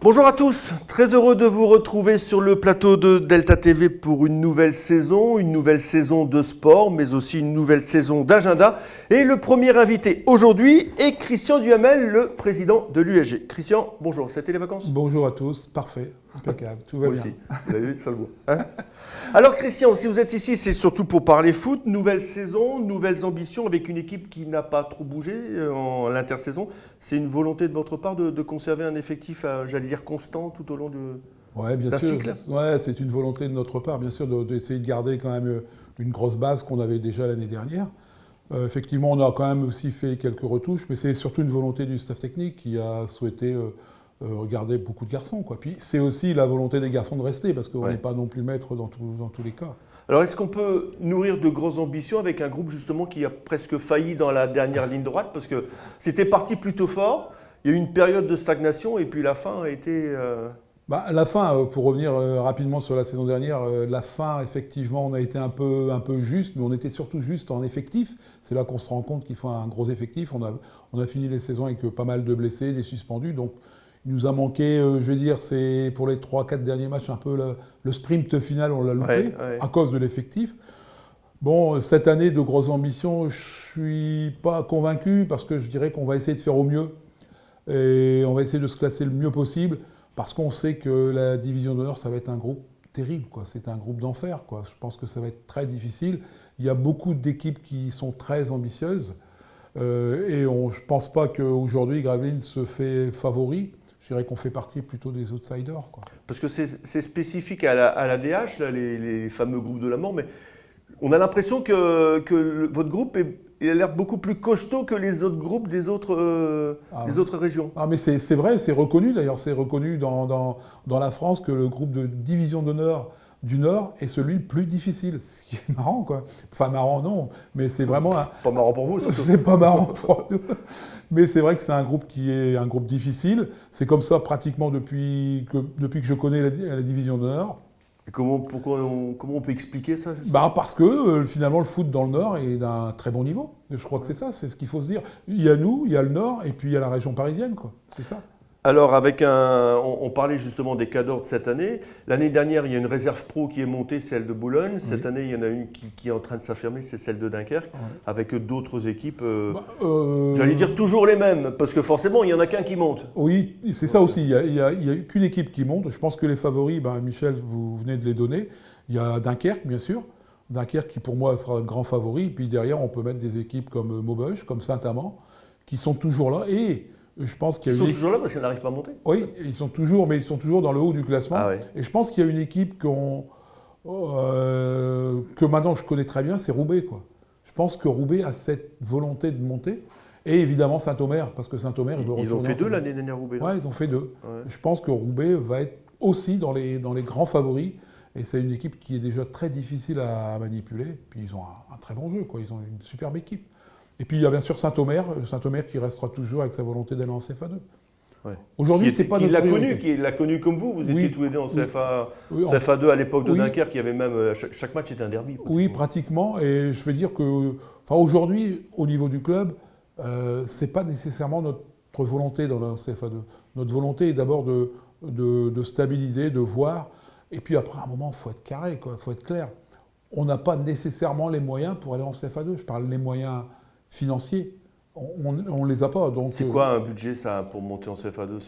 Bonjour à tous, très heureux de vous retrouver sur le plateau de Delta TV pour une nouvelle saison de sport, mais aussi une nouvelle saison d'agenda. Et le premier invité aujourd'hui est Christian Duhamel, le président de l'USG. Christian, bonjour, ça a été les vacances? Bonjour à tous, parfait, impeccable, tout va Moi bien. aussi, vous avez vu, ça se voit. Hein. Alors Christian, si vous êtes ici, c'est surtout pour parler foot, nouvelle saison, nouvelles ambitions avec une équipe qui n'a pas trop bougé en l'intersaison. C'est une volonté de votre part de conserver un effectif, j'allais dire, constant tout au long d'un cycle? Ouais, c'est une volonté de notre part, bien sûr, d'essayer de garder quand même une grosse base qu'on avait déjà l'année dernière. Effectivement, on a quand même aussi fait quelques retouches, mais c'est surtout une volonté du staff technique qui a souhaité regarder beaucoup de garçons, quoi. Puis c'est aussi la volonté des garçons de rester, parce qu'on n'est pas non plus maître dans tous les cas. Alors est-ce qu'on peut nourrir de grosses ambitions avec un groupe justement qui a presque failli dans la dernière ligne droite? Parce que c'était parti plutôt fort, il y a eu une période de stagnation et puis la fin a été... La fin, pour revenir rapidement sur la saison dernière, la fin, effectivement, on a été un peu juste, mais on était surtout juste en effectif. C'est là qu'on se rend compte qu'il faut un gros effectif. On a fini les saisons avec pas mal de blessés, des suspendus. Donc, il nous a manqué, je vais dire, c'est pour les 3-4 derniers matchs, un peu le sprint final, on l'a loupé à cause de l'effectif. Bon, cette année, de grosses ambitions, je suis pas convaincu parce que je dirais qu'on va essayer de faire au mieux. Et on va essayer de se classer le mieux possible. Parce qu'on sait que la division d'honneur, ça va être un groupe terrible, quoi. C'est un groupe d'enfer, quoi. Je pense que ça va être très difficile. Il y a beaucoup d'équipes qui sont très ambitieuses. Je ne pense pas qu'aujourd'hui, Gravelines se fait favori. Je dirais qu'on fait partie plutôt des outsiders, quoi. Parce que c'est spécifique à la DH, là, les fameux groupes de la mort, mais on a l'impression que votre groupe il a l'air beaucoup plus costaud que les autres groupes des autres régions. Ah, mais c'est vrai, c'est reconnu d'ailleurs, c'est reconnu dans la France que le groupe de division d'honneur du Nord est celui le plus difficile. Ce qui est marrant, quoi. Enfin, marrant, non, mais c'est vraiment... Pas marrant pour vous, surtout. C'est pas marrant pour nous. Mais c'est vrai que c'est un groupe qui est un groupe difficile. C'est comme ça pratiquement depuis que je connais la division d'honneur. Comment on peut expliquer ça, justement? Parce que finalement le foot dans le Nord est d'un très bon niveau. Je crois que c'est ça, c'est ce qu'il faut se dire. Il y a nous, il y a le Nord et puis il y a la région parisienne, quoi. C'est ça. Alors, on parlait justement des cadors de cette année. L'année dernière, il y a une réserve pro qui est montée, celle de Boulogne. Cette année, il y en a une qui est en train de s'affirmer, c'est celle de Dunkerque, avec d'autres équipes, j'allais dire toujours les mêmes, parce que forcément, il n'y en a qu'un qui monte. Oui, c'est ça aussi. Il n'y a qu'une équipe qui monte. Je pense que les favoris, Michel, vous venez de les donner. Il y a Dunkerque, bien sûr. Dunkerque qui, pour moi, sera le grand favori. Puis derrière, on peut mettre des équipes comme Maubeuge, comme Saint-Amand, qui sont toujours là. Et je pense qu'il y a ils sont toujours là parce qu'ils n'arrivent pas à monter. Oui, ils sont toujours dans le haut du classement. Ah, oui. Et je pense qu'il y a une équipe que maintenant je connais très bien, c'est Roubaix, quoi. Je pense que Roubaix a cette volonté de monter. Et évidemment Saint-Omer, parce que Saint-Omer, ils ont fait deux l'année dernière, Roubaix. Oui, ils ont fait deux. Ouais. Je pense que Roubaix va être aussi dans les grands favoris. Et c'est une équipe qui est déjà très difficile à manipuler. Puis ils ont un très bon jeu, quoi. Ils ont une superbe équipe. Et puis il y a bien sûr Saint-Omer qui restera toujours avec sa volonté d'aller en CFA2. Ouais. Aujourd'hui, c'est pas qui notre l'a connu comme vous. Vous étiez tous les deux en CFA2 à l'époque de Dunkerque. Il y avait même chaque match était un derby. Oui, pratiquement. Et je veux dire que, aujourd'hui, au niveau du club, c'est pas nécessairement notre volonté dans la CFA2. Notre volonté est d'abord de stabiliser, de voir. Et puis après, à un moment, il faut être carré, quoi. Il faut être clair. On n'a pas nécessairement les moyens pour aller en CFA2. Je parle des moyens financiers. On ne les a pas. C'est quoi un budget, ça, pour monter en CFA2?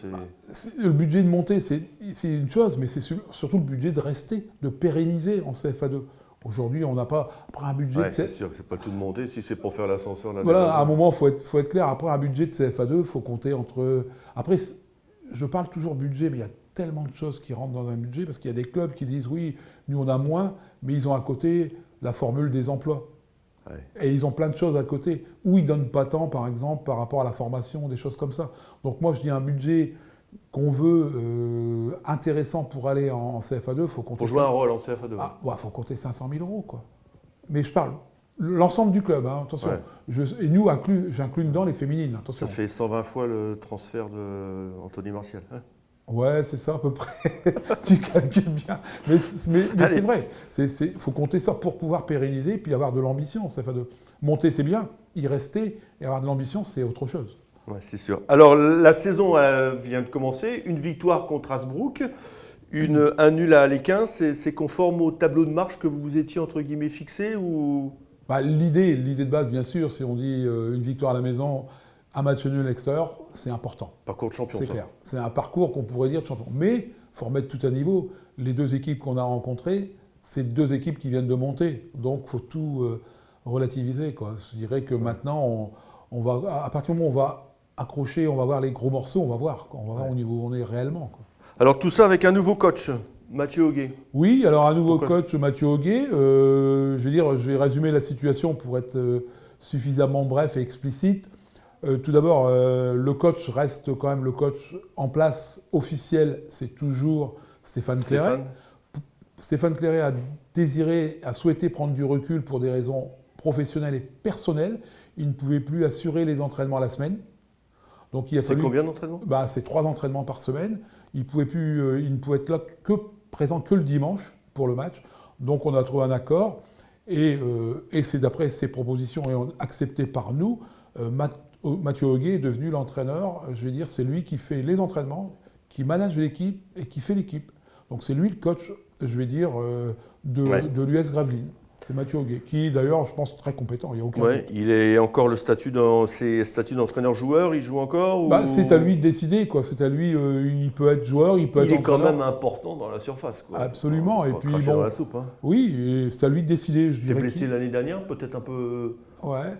Le budget de monter, c'est une chose, mais c'est surtout le budget de rester, de pérenniser en CFA2. Aujourd'hui, on n'a pas... Après un budget... Ouais, c'est sûr que c'est pas tout de monter, si c'est pour faire l'ascenseur... Voilà, à un moment, il faut être clair. Après un budget de CFA2, il faut compter entre... Après, je parle toujours budget, mais il y a tellement de choses qui rentrent dans un budget, parce qu'il y a des clubs qui disent, oui, nous on a moins, mais ils ont à côté la formule des emplois. Et ils ont plein de choses à côté, où ils ne donnent pas tant, par exemple, par rapport à la formation, des choses comme ça. Donc moi, je dis un budget qu'on veut intéressant pour aller en CFA2, il faut compter... Pour jouer un rôle en CFA2. Faut compter 500 000 €, quoi. Mais je parle l'ensemble du club, hein, attention. Ouais. Et nous, j'inclus dedans les féminines, attention. Ça fait 120 fois le transfert d'Anthony Martial. Hein. Ouais, c'est ça à peu près. Tu calcules bien. Mais c'est vrai. Il faut compter ça pour pouvoir pérenniser et puis avoir de l'ambition. Monter, c'est bien. Y rester et avoir de l'ambition, c'est autre chose. Ouais, c'est sûr. Alors, la saison vient de commencer. Une victoire contre Hasbrook, un nul à Alequin. C'est conforme au tableau de marche que vous vous étiez, entre guillemets, fixé ou... Bah, l'idée de base, bien sûr, si on dit une victoire à la maison, un match nul à l'extérieur, c'est important. Parcours de champion, C'est ça. clair. C'est un parcours qu'on pourrait dire de champion. Mais il faut remettre tout à niveau. Les deux équipes qu'on a rencontrées, c'est deux équipes qui viennent de monter. Donc, il faut tout relativiser, quoi. Je dirais que maintenant, on va, à partir du moment où on va accrocher, on va voir les gros morceaux, on va voir. On va voir au niveau où on est réellement, quoi. Alors, tout ça avec un nouveau coach, Mathieu Auguet. Oui, alors un nouveau Pourquoi coach, Mathieu Auguet. Je vais résumer la situation pour être suffisamment bref et explicite. Tout d'abord, le coach reste quand même le coach en place officiel, c'est toujours Stéphane Clairet. Stéphane Clairet a souhaité prendre du recul pour des raisons professionnelles et personnelles. Il ne pouvait plus assurer les entraînements la semaine. Donc il a fallu... combien d'entraînements ? C'est 3 entraînements par semaine. Il ne pouvait être là présent que le dimanche pour le match. Donc on a trouvé un accord. Et c'est d'après ces propositions acceptées par nous, Mathieu Auguet est devenu l'entraîneur. Je vais dire, c'est lui qui fait les entraînements, qui manage l'équipe et qui fait l'équipe. Donc c'est lui le coach, je vais dire, de l'US Gravelines. C'est Mathieu Auguet, qui d'ailleurs, je pense, très compétent. Il y a aucun doute. Il est encore ses statuts d'entraîneur-joueur, il joue encore ou... C'est à lui de décider, quoi. C'est à lui, il peut être joueur, il peut être entraîneur. Il est quand même important dans la surface, quoi. Absolument. Et puis, dans la soupe, hein. Oui, et c'est à lui de décider. Il est blessé l'année dernière, peut-être un peu... Ouais,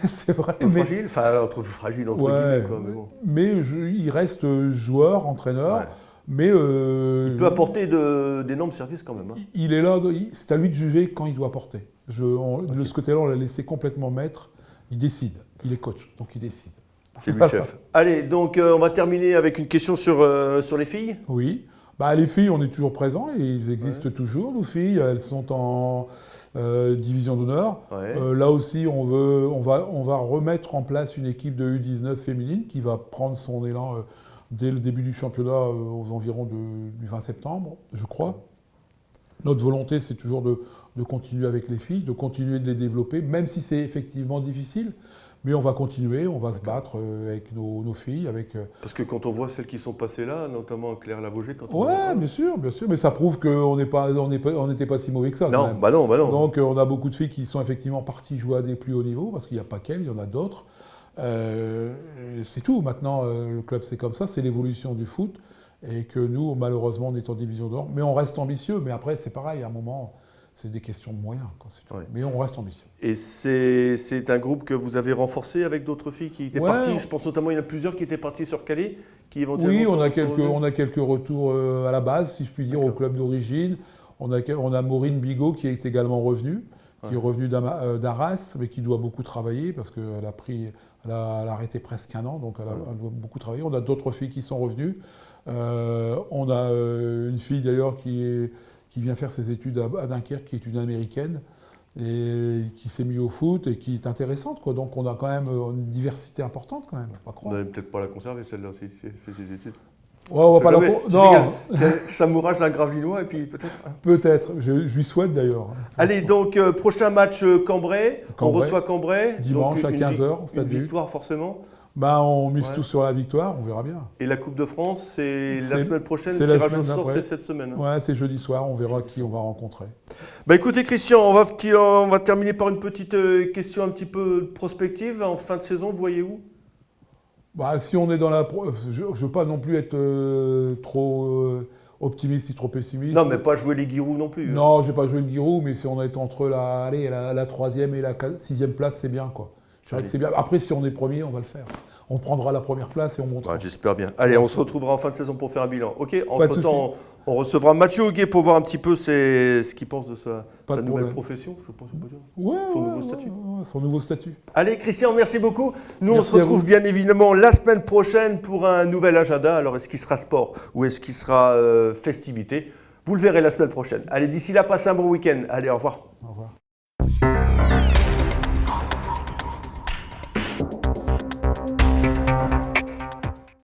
c'est vrai. Fragile, fragile entre guillemets, quoi. Mais il reste joueur, entraîneur. Ouais. Mais il peut apporter d'énormes services quand même. Hein. Il est là, c'est à lui de juger quand il doit apporter. De ce côté-là, on l'a laissé complètement maître. Il décide. Il est coach, donc il décide. C'est lui le chef. Allez, donc on va terminer avec une question sur les filles. Oui. Les filles, on est toujours présents et ils existent toujours. Nos filles, elles sont en division d'honneur. Ouais. Là aussi, on va remettre en place une équipe de U19 féminine qui va prendre son élan dès le début du championnat aux environs du 20 septembre, je crois. Notre volonté, c'est toujours de continuer avec les filles, de continuer de les développer, même si c'est effectivement difficile. Mais on va continuer, on va se battre avec nos filles. Parce que quand on voit celles qui sont passées là, notamment Claire Lavogé... bien sûr, mais ça prouve qu'on n'était pas si mauvais que ça. Non, non. Donc on a beaucoup de filles qui sont effectivement parties jouer à des plus hauts niveaux, parce qu'il n'y a pas qu'elles, il y en a d'autres. C'est tout. Maintenant, le club, c'est comme ça, c'est l'évolution du foot. Et que nous, malheureusement, on est en division d'or. Mais on reste ambitieux. Mais après, c'est pareil, à un moment, c'est des questions de moyens. Ouais. Mais on reste ambitieux. Et c'est un groupe que vous avez renforcé avec d'autres filles qui étaient parties. Je pense notamment, il y en a plusieurs qui étaient parties sur Calais, qui éventuellement... Oui, on a quelques retours à la base, si je puis dire, au club d'origine. On a Maureen Bigot qui est également revenue. Qui est revenue d'Arras, mais qui doit beaucoup travailler parce qu'elle a arrêté presque 1 an, donc elle doit beaucoup travailler. On a d'autres filles qui sont revenues. On a une fille d'ailleurs qui vient faire ses études à Dunkerque, qui est une américaine, et qui s'est mise au foot et qui est intéressante, quoi. Donc on a quand même une diversité importante quand même, faut pas croire. On n'allait peut-être pas la conserver celle-là aussi, qui fait ses études. Ouais, on va pas non. Samourage d'un Gravelinois et puis peut-être. Peut-être, je lui souhaite d'ailleurs. Allez, donc prochain match Cambrai. On reçoit Cambrai. Dimanche à 15h. Une victoire forcément. On mise tout sur la victoire, on verra bien. Et la Coupe de France, c'est la semaine prochaine, le tirage au sort, c'est cette semaine. Ouais, c'est jeudi soir, on verra qui on va rencontrer. Écoutez Christian, on va terminer par une petite question un petit peu prospective. En fin de saison, vous voyez où ? Si on est dans je ne veux pas non plus être trop optimiste et trop pessimiste. Non, mais pas jouer les Giroud non plus. Non, je ne vais pas jouer le Giroud, mais si on est entre la 3e et la 6e place, c'est bien, quoi. Je dirais que c'est bien. Après, si on est premier, on va le faire. On prendra la première place et on montera. J'espère bien. Allez, on se retrouvera en fin de saison pour faire un bilan. Ok. Entre-temps, on recevra Mathieu Auguet pour voir un petit peu ce qu'il pense de sa nouvelle profession, je pense qu'on peut dire. Son nouveau statut. Son nouveau statut. Allez, Christian, merci beaucoup. Nous, on se retrouve bien évidemment la semaine prochaine pour un nouvel agenda. Alors, est-ce qu'il sera sport ou est-ce qu'il sera festivité ? Vous le verrez la semaine prochaine. Allez, d'ici là, passez un bon week-end. Allez, au revoir. Au revoir.